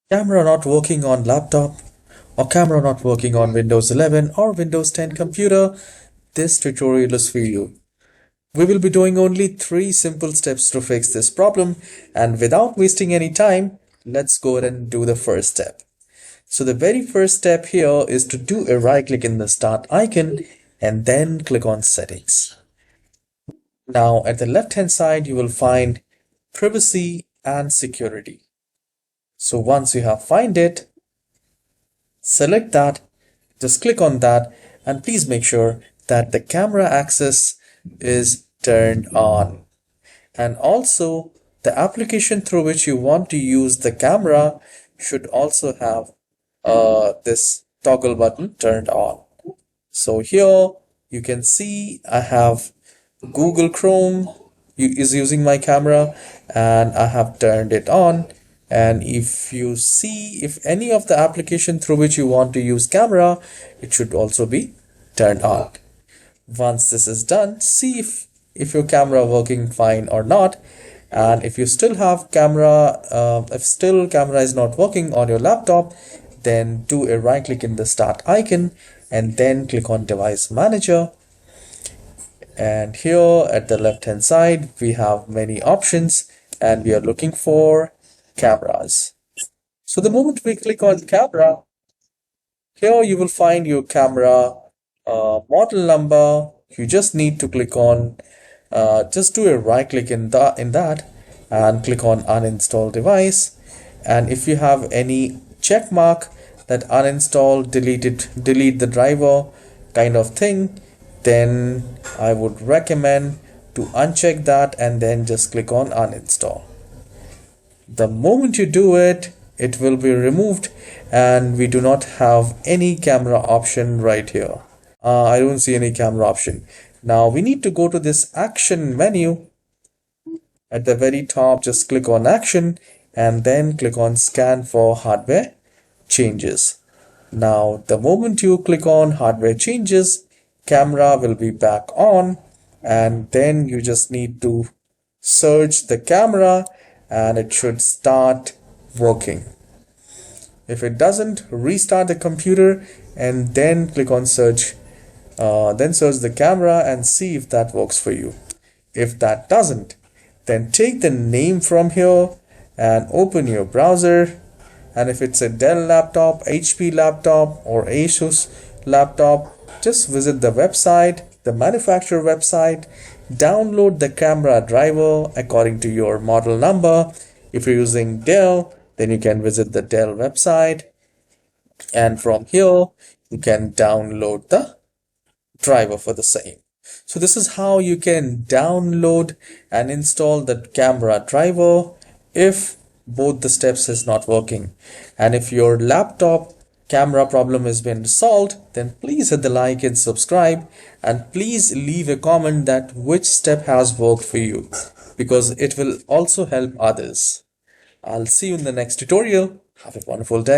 Camera not working on laptop or camera not working on Windows 11 or Windows 10 computer, this tutorial is for you. We will be doing only 3 simple steps to fix this problem, and without wasting any time, let's go ahead and do the first step. So the very first step here is to do a right click in the start icon and then click on settings. Now at the left hand side you will find privacy and security. So once you have find it, select that, just click on that, and please make sure that the camera access is turned on. And also the application through which you want to use the camera should also have this toggle button turned on. So here you can see I have Google Chrome is using my camera and I have turned it on. And if you see, if any of the application through which you want to use camera, it should also be turned on. Once this is done, see if your camera working fine or not. And if you still have camera, if still camera is not working on your laptop, then do a right click in the start icon and then click on device manager. And here at the left hand side we have many options and we are looking for cameras. So the moment we click on camera, here you will find your camera model number. You just need to click on just do a right click in that and click on uninstall device. And if you have any check mark that uninstall, delete the driver kind of thing, then I would recommend to uncheck that and then just click on uninstall. The moment you do it, it will be removed and we do not have any camera option right here. I don't see any camera option. Now we need to go to this action menu. At the very top, just click on action and then click on scan for hardware changes. Now the moment you click on hardware changes, camera will be back on, and then you just need to search the camera and it should start working. If it doesn't, restart the computer and then click on search, then search the camera and see if that works for you. If that doesn't, then take the name from here and open your browser, and if it's a Dell laptop, HP laptop or Asus laptop, just visit the website, the manufacturer website, download the camera driver according to your model number. If you're using Dell, then you can visit the Dell website, and from here you can download the driver for the same. So this is how you can download and install the camera driver if both the steps is not working. And if your laptop camera problem has been solved, then please hit the like and subscribe, and please leave a comment that which step has worked for you, because it will also help others. I'll see you in the next tutorial. Have a wonderful day.